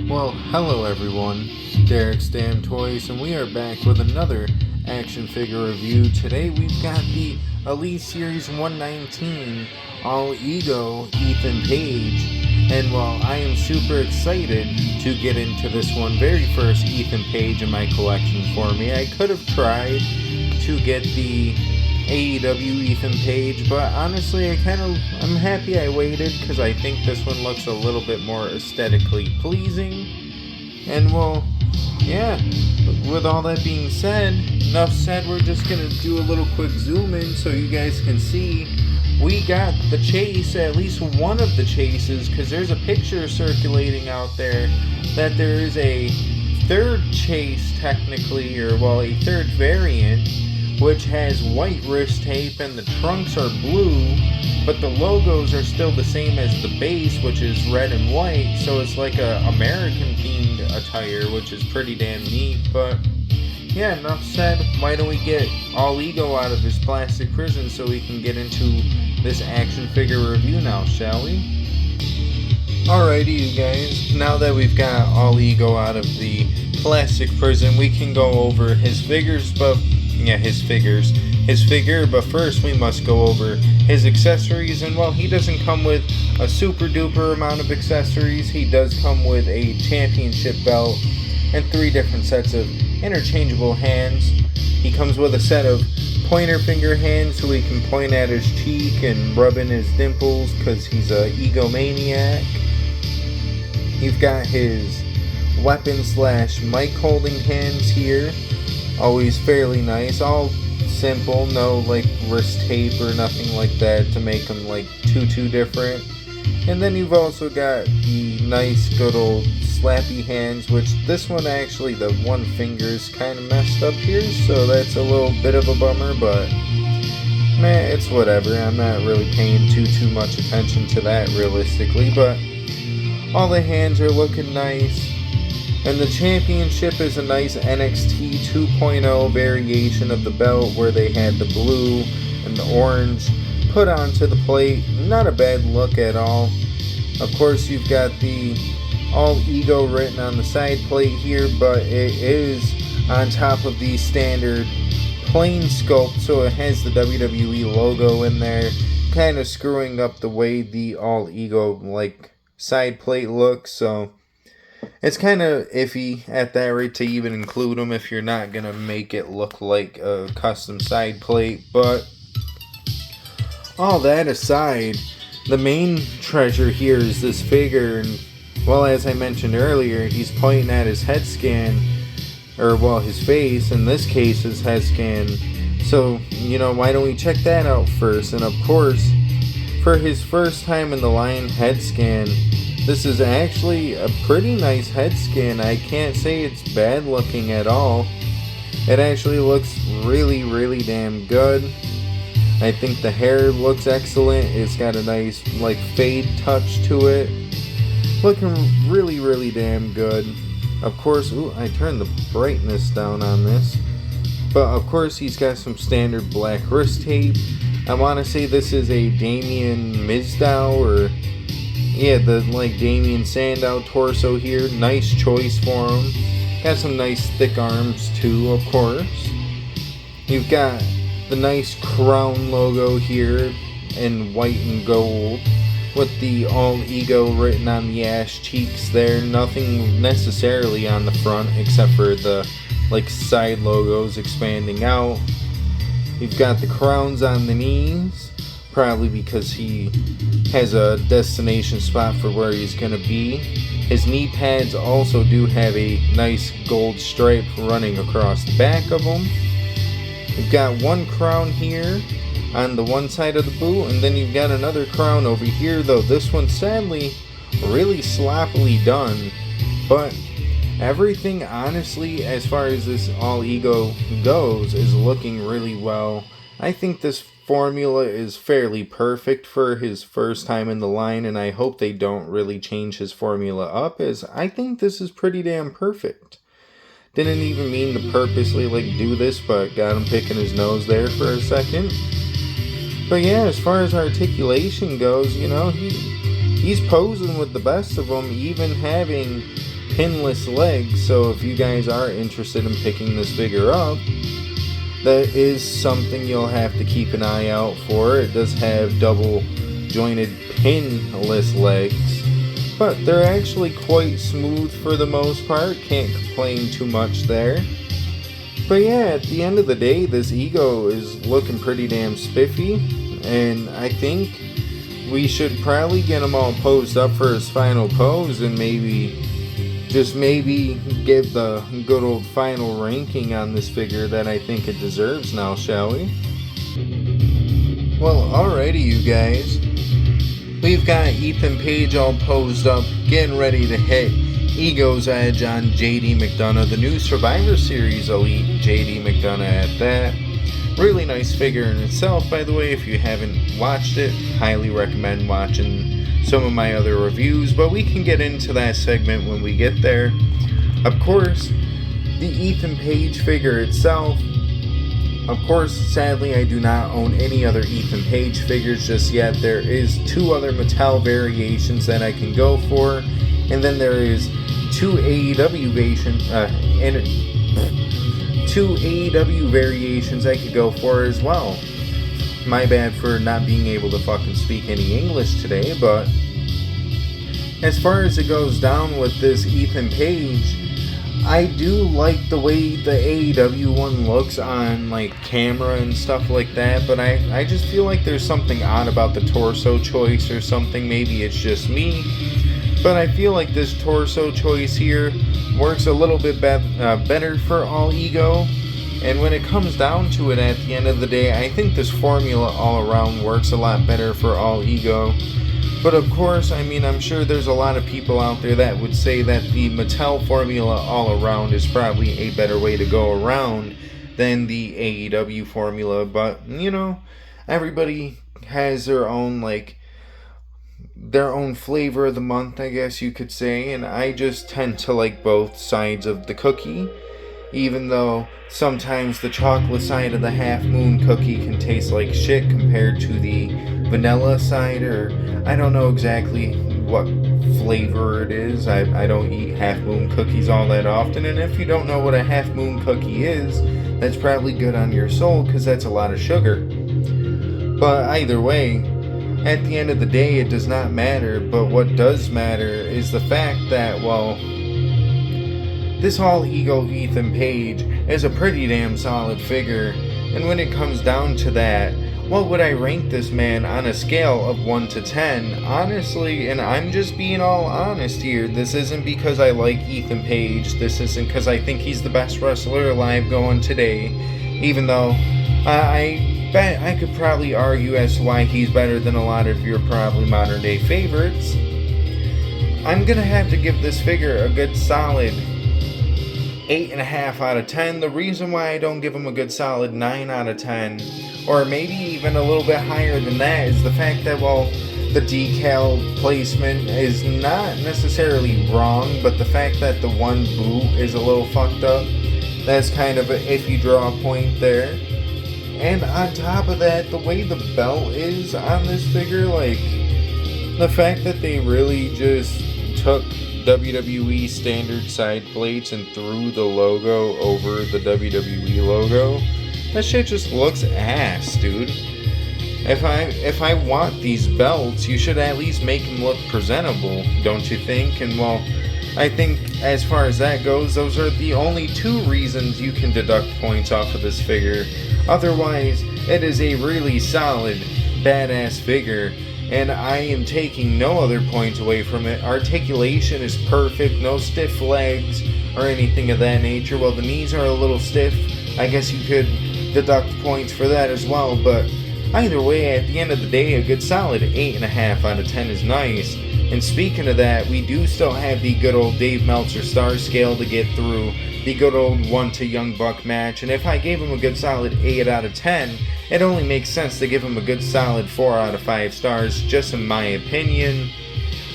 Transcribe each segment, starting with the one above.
Well, hello everyone, Derek's Damn Toys, and we are back with another action figure review. Today we've got the Elite Series 119 All Ego Ethan Page, and while I am super excited to get into this one, very first Ethan Page in my collection for me, I could have tried to get the AEW Ethan Page, but honestly I'm happy I waited because I think this one looks a little bit more aesthetically pleasing. And well, yeah, with all that being said, enough said, we're just gonna do a little quick zoom in so you guys can see we got the chase, at least one of the chases, because there's a picture circulating out there that there is a third chase technically, or well, a third variant, which has white wrist tape and the trunks are blue, but the logos are still the same as the base, which is red and white, so it's like a American themed attire, which is pretty damn neat. But yeah, enough said, why don't we get All Ego out of his plastic prison so we can get into this action figure review now, shall we? Alrighty, you guys, now that we've got All Ego out of the plastic prison, we can go over his figures, his figure, but first we must go over his accessories. And while he doesn't come with a super duper amount of accessories, he does come with a championship belt and 3 different sets of interchangeable hands. He comes with a set of pointer finger hands so he can point at his cheek and rub in his dimples because he's a egomaniac. You've got his weapon / mic holding hands here. Always fairly nice, all simple, no like wrist tape or nothing like that to make them like too different. And then you've also got the nice good old slappy hands, which this one actually, the one finger is kind of messed up here, so that's a little bit of a bummer, but man, it's whatever. I'm not really paying too much attention to that realistically, but all the hands are looking nice. And the championship is a nice NXT 2.0 variation of the belt where they had the blue and the orange put onto the plate. Not a bad look at all. Of course, you've got the All Ego written on the side plate here, but it is on top of the standard plain sculpt, so it has the WWE logo in there, kind of screwing up the way the All Ego like side plate looks, so it's kind of iffy at that rate to even include them if you're not going to make it look like a custom side plate. But all that aside, the main treasure here is this figure. And well, as I mentioned earlier, he's pointing at his head scan, or well, his face, in this case his head scan. So, why don't we check that out first? And of course, for his first time in the line head scan, this is actually a pretty nice head scan. I can't say it's bad looking at all. It actually looks really damn good. I think the hair looks excellent. It's got a nice like fade touch to it. Looking really damn good. Of course, I turned the brightness down on this. But of course he's got some standard black wrist tape. I want to say this is a Damien Mizdow, or yeah, the like Damien Sandow torso here. Nice choice for him. Got some nice thick arms too, of course. You've got the nice crown logo here in white and gold with the All Ego written on the ass cheeks there. Nothing necessarily on the front except for the like side logos expanding out. You've got the crowns on the knees, probably because he has a destination spot for where he's going to be. His knee pads also do have a nice gold stripe running across the back of them. You've got one crown here on the one side of the boot, and then you've got another crown over here, though this one's sadly really sloppily done. But everything, honestly, as far as this All Ego goes, is looking really well. I think this formula is fairly perfect for his first time in the line, and I hope they don't really change his formula up, as I think this is pretty damn perfect. Didn't even mean to purposely do this, but got him picking his nose there for a second. But yeah, as far as articulation goes, he's posing with the best of them, even having pinless legs, so if you guys are interested in picking this figure up, that is something you'll have to keep an eye out for. It does have double jointed pinless legs, but they're actually quite smooth for the most part. Can't complain too much there. But yeah, at the end of the day, this Ego is looking pretty damn spiffy, and I think we should probably get him all posed up for his final pose and maybe give the good old final ranking on this figure that I think it deserves now, shall we? Well, alrighty you guys. We've got Ethan Page all posed up, getting ready to hit Ego's edge on JD McDonagh, the new Survivor Series Elite JD McDonagh at that. Really nice figure in itself, by the way. If you haven't watched it, highly recommend watching some of my other reviews, but we can get into that segment when we get there. Of course, the Ethan Page figure itself. Of course, sadly, I do not own any other Ethan Page figures just yet. There is 2 other Mattel variations that I can go for, and then there is 2 AEW variations I could go for as well. My bad for not being able to fucking speak any English today, but as far as it goes down with this Ethan Page, I do like the way the AEW one looks on like camera and stuff like that, but I just feel like there's something odd about the torso choice or something. Maybe it's just me, but I feel like this torso choice here works a little bit better for all Ego. And when it comes down to it at the end of the day, I think this formula all around works a lot better for all Ego. But of course, I mean, I'm sure there's a lot of people out there that would say that the Mattel formula all around is probably a better way to go around than the AEW formula. But, you know, everybody has their own flavor of the month, I guess you could say. And I just tend to like both sides of the cookie, even though sometimes the chocolate side of the Half Moon cookie can taste like shit compared to the vanilla side, or I don't know exactly what flavor it is. I don't eat Half Moon cookies all that often, and if you don't know what a Half Moon cookie is, that's probably good on your soul, because that's a lot of sugar. But either way, at the end of the day, it does not matter. But what does matter is the fact that, well, this All Ego Ethan Page is a pretty damn solid figure, and when it comes down to that, what would I rank this man on a scale of 1 to 10? Honestly, and I'm just being all honest here, this isn't because I like Ethan Page, this isn't because I think he's the best wrestler alive going today, even though I bet I could probably argue as to why he's better than a lot of your probably modern day favorites. I'm gonna have to give this figure a good solid 8.5 out of 10. The reason why I don't give him a good solid 9 out of 10, or maybe even a little bit higher than that, is the fact that, well, the decal placement is not necessarily wrong, but the fact that the one boot is a little fucked up, that's kind of a, if you draw a point there. And on top of that, the way the belt is on this figure, like, the fact that they really just took WWE standard side plates and threw the logo over the WWE logo, that shit just looks ass, dude. If I want these belts, you should at least make them look presentable, don't you think? And well, I think as far as that goes, those are the only 2 reasons you can deduct points off of this figure. Otherwise, it is a really solid, badass figure, and I am taking no other points away from it. Articulation is perfect, no stiff legs or anything of that nature. Well, the knees are a little stiff. I guess you could deduct points for that as well, but either way, at the end of the day, a good solid 8.5 out of 10 is nice. And speaking of that, we do still have the good old Dave Meltzer star scale to get through, the good old 1 to Young Buck match, and if I gave him a good solid 8 out of 10, it only makes sense to give him a good solid 4 out of 5 stars, just in my opinion.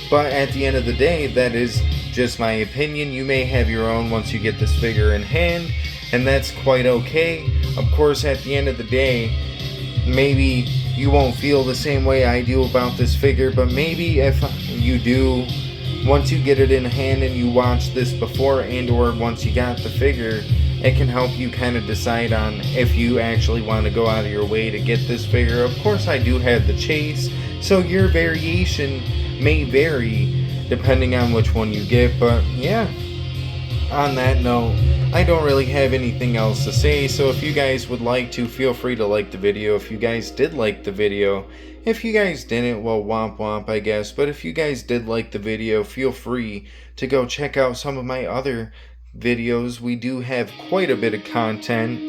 But at the end of the day, that is just my opinion. You may have your own once you get this figure in hand, and that's quite okay. Of course, at the end of the day, maybe you won't feel the same way I do about this figure, but maybe if you do once you get it in hand and you watch this before and or once you got the figure, it can help you kind of decide on if you actually want to go out of your way to get this figure. Of course, I do have the chase, so your variation may vary depending on which one you get, but yeah. On that note, I don't really have anything else to say, so if you guys would like to, feel free to like the video. If you guys did like the video, if you guys didn't, well, womp womp, I guess. But if you guys did like the video, feel free to go check out some of my other videos. We do have quite a bit of content.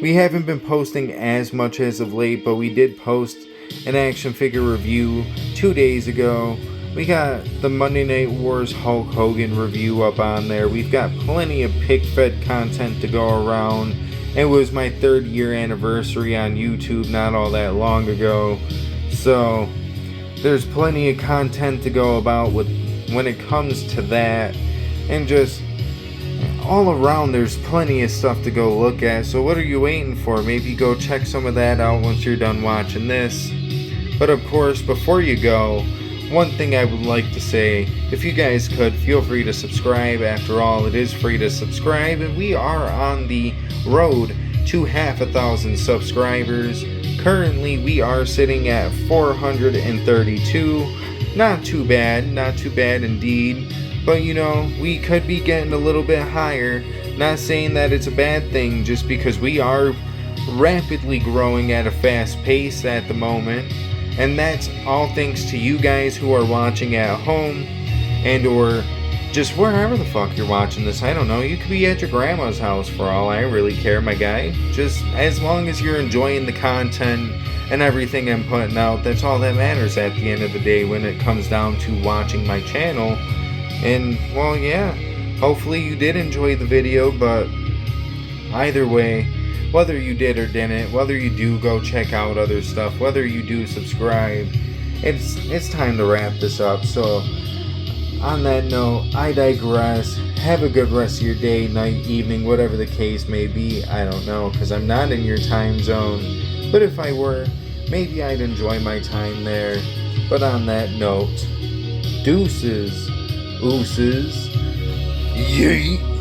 We haven't been posting as much as of late, but we did post an action figure review 2 days ago. We got the Monday Night Wars Hulk Hogan review up on there. We've got plenty of pick-fed content to go around. It was my 3rd year anniversary on YouTube not all that long ago. So there's plenty of content to go about with when it comes to that. And just all around there's plenty of stuff to go look at. So what are you waiting for? Maybe go check some of that out once you're done watching this. But of course, before you go, one thing I would like to say, if you guys could, feel free to subscribe. After all, it is free to subscribe, and we are on the road to 500,000 subscribers. Currently, we are sitting at 432. Not too bad indeed. But you know, we could be getting a little bit higher. Not saying that it's a bad thing, just because we are rapidly growing at a fast pace at the moment. And that's all thanks to you guys who are watching at home and or just wherever the fuck you're watching this. I don't know. You could be at your grandma's house for all I really care, my guy. Just as long as you're enjoying the content and everything I'm putting out, that's all that matters at the end of the day when it comes down to watching my channel. And, well, yeah, hopefully you did enjoy the video, but either way, whether you did or didn't, whether you do go check out other stuff, whether you do subscribe, it's time to wrap this up. So, on that note, I digress. Have a good rest of your day, night, evening, whatever the case may be. I don't know, because I'm not in your time zone. But if I were, maybe I'd enjoy my time there. But on that note, deuces, ooses, yeet.